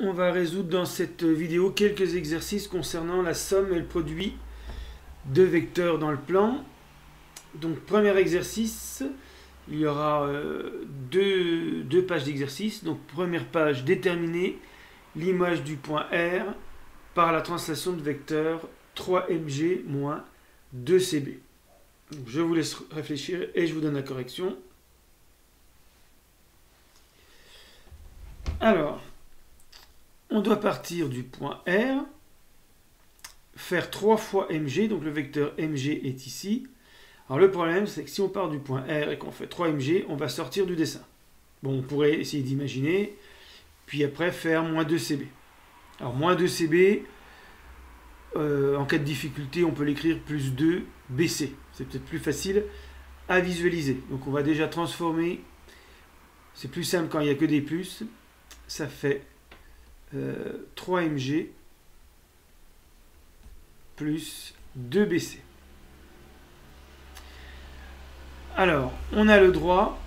On va résoudre dans cette vidéo quelques exercices concernant la somme et le produit de vecteurs dans le plan. Donc premier exercice, il y aura deux pages d'exercice. Donc première page, déterminer l'image du point R par la translation de vecteur 3mg moins 2cb. Donc, je vous laisse réfléchir et je vous donne la correction. Alors, on doit partir du point R, faire 3 fois mg, donc le vecteur mg est ici. Alors le problème, c'est que si on part du point R et qu'on fait 3mg, on va sortir du dessin. Bon, on pourrait essayer d'imaginer, puis après faire moins 2cb. Alors moins 2cb, en cas de difficulté, on peut l'écrire plus 2bc. C'est peut-être plus facile à visualiser. Donc on va déjà transformer, c'est plus simple quand il n'y a que des plus, ça fait 3mg plus 2bc. Alors, on a le droit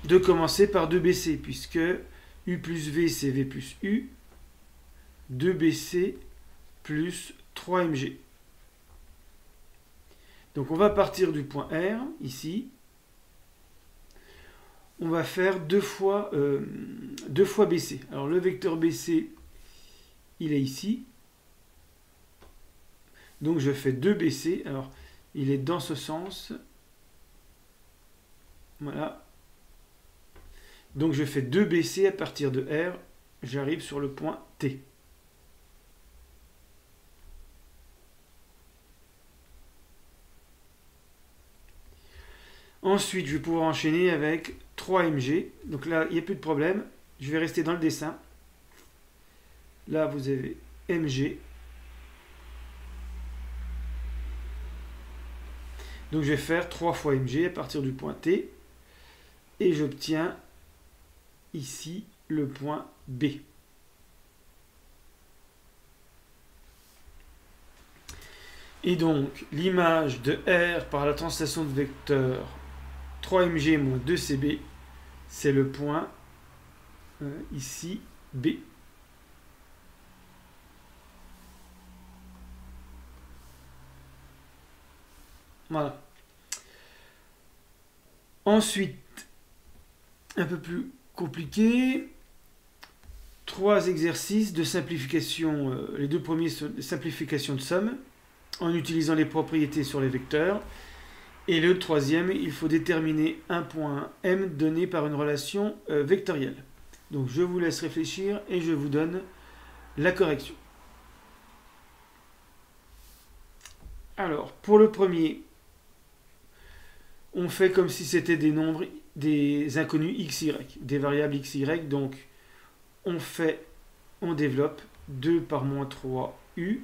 de commencer par 2bc, puisque u plus v, c'est v plus u, 2bc plus 3mg. Donc on va partir du point R, ici. On va faire 2 fois BC. Alors le vecteur BC, il est ici. Donc je fais 2BC. Alors il est dans ce sens. Voilà. Donc je fais 2BC à partir de R. J'arrive sur le point T. Ensuite, je vais pouvoir enchaîner avec 3mg. Donc là, il n'y a plus de problème. Je vais rester dans le dessin. Là, vous avez mg. Donc je vais faire 3 fois mg à partir du point T. Et j'obtiens ici le point B. Et donc, l'image de R par la translation de vecteur 3mg moins 2cb, c'est le point ici B. Voilà. Ensuite, un peu plus compliqué, 3 exercices de simplification, les deux premiers sont de simplification de somme, en utilisant les propriétés sur les vecteurs. Et le troisième, il faut déterminer un point M donné par une relation vectorielle. Donc je vous laisse réfléchir et je vous donne la correction. Alors, pour le premier, on fait comme si c'était des nombres, des inconnus x, y, des variables x, y. Donc, on développe 2 par moins 3 u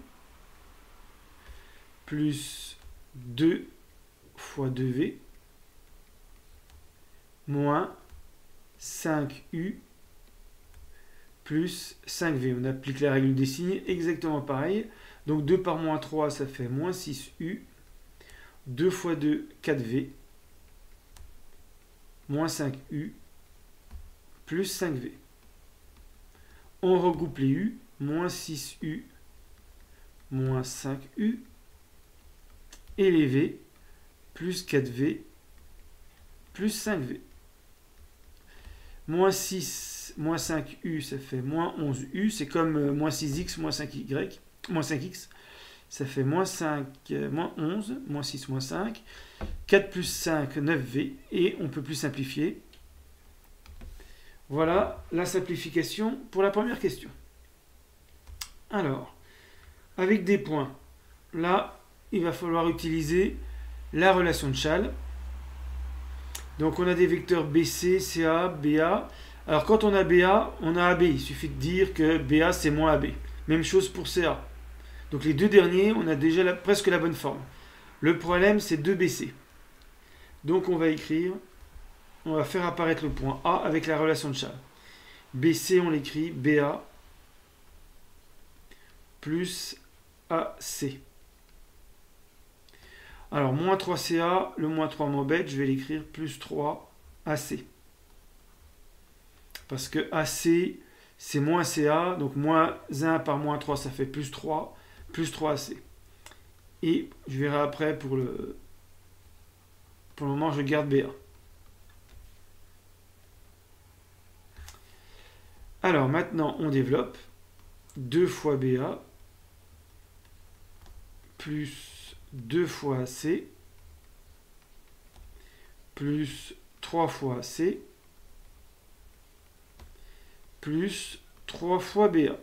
plus 2 fois 2v moins 5u plus 5v. On applique la règle des signes exactement pareil. Donc 2 par moins 3, ça fait moins 6u. 2 fois 2, 4v. Moins 5u plus 5v. On regroupe les u. Moins 6u moins 5u. Et les v plus 4v plus 5v. Moins 6, moins 5u, ça fait moins 11u. C'est comme moins 6x, moins 5y, moins 5x. Ça fait moins 5, moins 11, moins 6, moins 5. 4 plus 5, 9v. Et on ne peut plus simplifier. Voilà la simplification pour la première question. Alors, avec des points, là, il va falloir utiliser la relation de Chasles. Donc on a des vecteurs BC, CA, BA. Alors quand on a BA, on a AB. Il suffit de dire que BA c'est moins AB. Même chose pour CA. Donc les deux derniers, on a déjà presque la bonne forme. Le problème c'est 2BC. Donc on va écrire, on va faire apparaître le point A avec la relation de Chasles. BC on l'écrit BA plus AC. Alors, moins 3CA, le moins 3 m'embête, je vais l'écrire plus 3AC. Parce que AC, c'est moins CA, donc moins 1 par moins 3, ça fait plus 3 AC. Et je verrai après, pour le moment, je garde BA. Alors maintenant, on développe 2 fois BA plus 2 fois AC plus 3 fois AC plus 3 fois BA.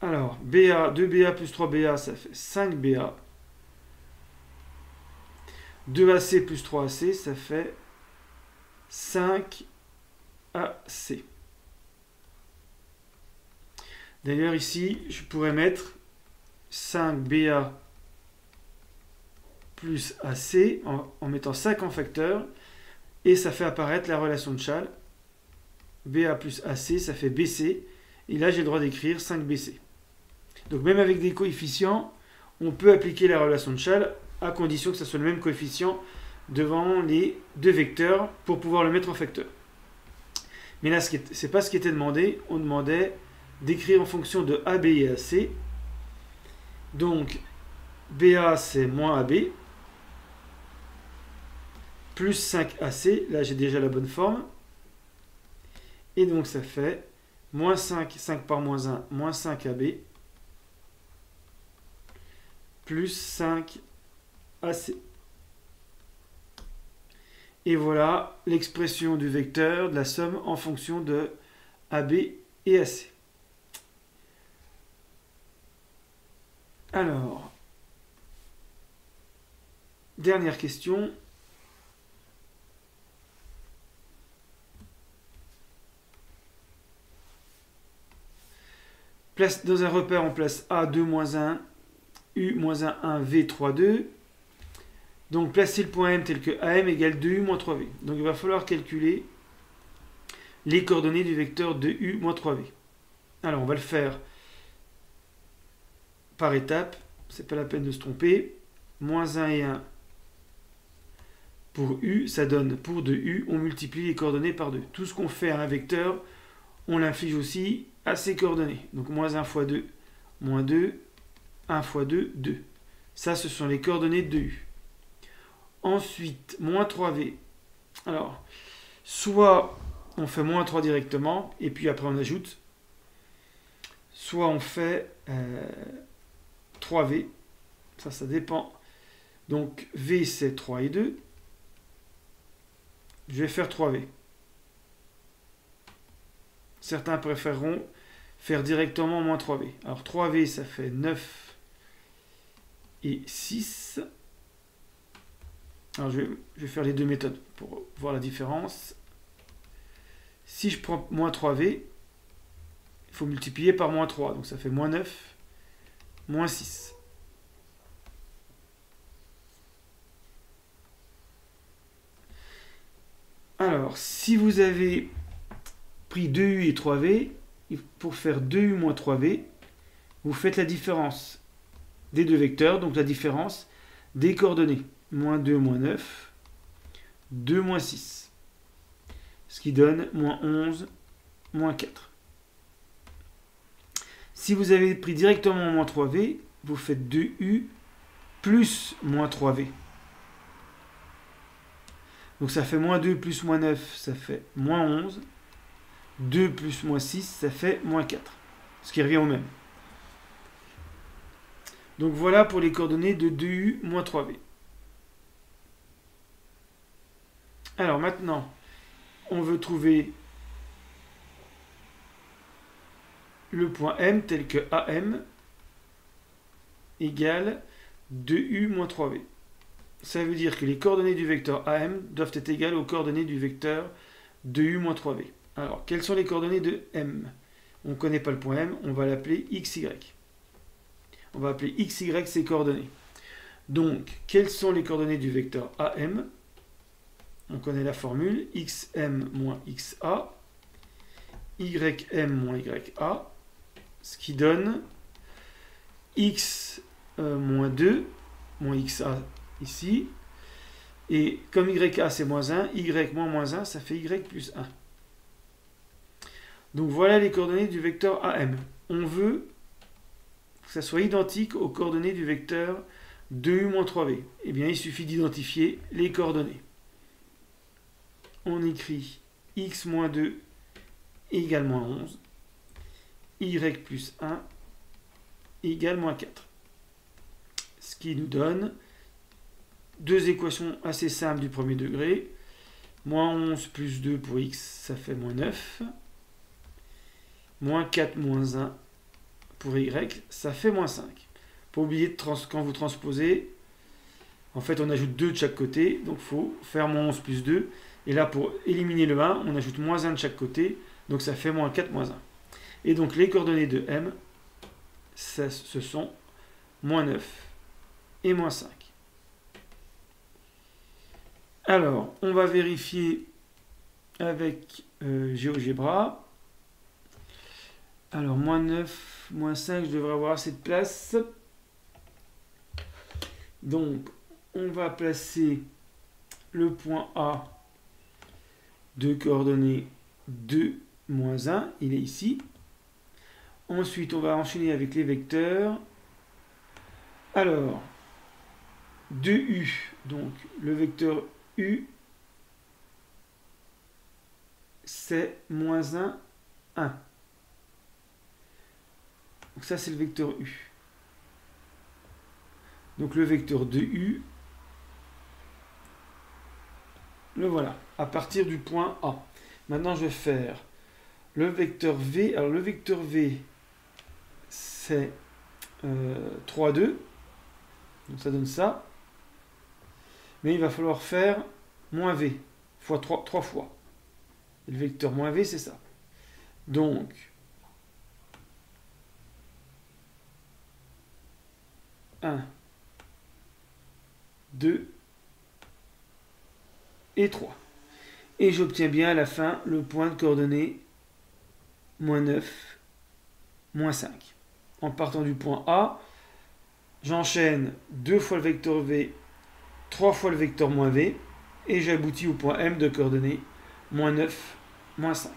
Alors, BA, 2BA plus 3BA, ça fait 5BA. 2AC plus 3AC, ça fait 5AC. D'ailleurs, ici, je pourrais mettre 5BA plus AC en mettant 5 en facteur. Et ça fait apparaître la relation de Chasles. BA plus AC, ça fait BC. Et là, j'ai le droit d'écrire 5BC. Donc même avec des coefficients, on peut appliquer la relation de Chasles à condition que ce soit le même coefficient devant les deux vecteurs pour pouvoir le mettre en facteur. Mais là, ce n'est pas ce qui était demandé. On demandait d'écrire en fonction de AB et AC. Donc, BA, c'est moins AB. Plus 5AC. Là, j'ai déjà la bonne forme. Et donc, ça fait moins 5, 5 par moins 1, moins 5AB. Plus 5 AC. Et voilà l'expression du vecteur de la somme en fonction de AB et AC. Alors, dernière question. Dans un repère, on place A 2 moins 1, U moins 1, 1, V 3, 2. Donc, placer le point M tel que AM égale 2U moins 3V. Donc, il va falloir calculer les coordonnées du vecteur 2U moins 3V. Alors, on va le faire par étapes. C'est pas la peine de se tromper. Moins 1 et 1 pour U, ça donne pour 2U, on multiplie les coordonnées par 2. Tout ce qu'on fait à un vecteur, on l'inflige aussi à ses coordonnées. Donc, moins 1 fois 2, moins 2, 1 fois 2, 2. Ça, ce sont les coordonnées de 2U. Ensuite, moins 3V. Alors, soit on fait moins 3 directement, et puis après on ajoute. Soit on fait 3V. Ça dépend. Donc, V, c'est 3 et 2. Je vais faire 3V. Certains préféreront faire directement moins 3V. Alors, 3V, ça fait 9 et 6. Alors, je vais faire les deux méthodes pour voir la différence. Si je prends moins 3V, il faut multiplier par moins 3. Donc, ça fait moins 9, moins 6. Alors, si vous avez pris 2U et 3V, pour faire 2U moins 3V, vous faites la différence des deux vecteurs, donc la différence des coordonnées. Moins 2, moins 9, 2, moins 6. Ce qui donne moins 11, moins 4. Si vous avez pris directement moins 3V, vous faites 2U plus moins 3V. Donc ça fait moins 2 plus moins 9, ça fait moins 11. 2 plus moins 6, ça fait moins 4. Ce qui revient au même. Donc voilà pour les coordonnées de 2U moins 3V. Alors maintenant, on veut trouver le point M tel que AM égale 2U moins 3V. Ça veut dire que les coordonnées du vecteur AM doivent être égales aux coordonnées du vecteur 2U moins 3V. Alors, quelles sont les coordonnées de M? On ne connaît pas le point M, on va l'appeler XY. On va appeler XY ses coordonnées. Donc, quelles sont les coordonnées du vecteur AM? On connaît la formule, XM moins XA, YM moins YA, ce qui donne X moins 2, moins XA ici, Et comme YA c'est moins 1, Y moins 1, ça fait Y plus 1. Donc voilà les coordonnées du vecteur AM. On veut que ça soit identique aux coordonnées du vecteur 2U-3V. Eh bien, il suffit d'identifier les coordonnées. On écrit x-2 égale moins 11, y plus 1 égale moins 4. Ce qui nous donne deux équations assez simples du premier degré. Moins 11 plus 2 pour x, ça fait moins 9. Moins 4 moins 1 pour y, ça fait moins 5. Pas oublier de quand vous transposez, en fait on ajoute 2 de chaque côté, donc il faut faire moins 11 plus 2. Et là pour éliminer le 1, on ajoute moins 1 de chaque côté, donc ça fait moins 4 moins 1. Et donc les coordonnées de M, ce sont moins 9 et moins 5. Alors, on va vérifier avec GeoGebra. Alors, moins 9, moins 5, je devrais avoir assez de place. Donc, on va placer le point A de coordonnées 2, moins 1. Il est ici. Ensuite, on va enchaîner avec les vecteurs. Alors, 2U, donc le vecteur U, c'est moins 1, 1. Donc ça, c'est le vecteur U. Donc le vecteur de U, le voilà, à partir du point A. Maintenant, je vais faire le vecteur V. Alors le vecteur V, c'est 3, 2. Donc ça donne ça. Mais il va falloir faire moins V, fois 3 fois. Et le vecteur moins V, c'est ça. Donc, un, 2 et 3. Et j'obtiens bien à la fin le point de coordonnées moins 9, moins 5. En partant du point A, j'enchaîne 2 fois le vecteur V, 3 fois le vecteur moins V, et j'aboutis au point M de coordonnées moins 9, moins 5.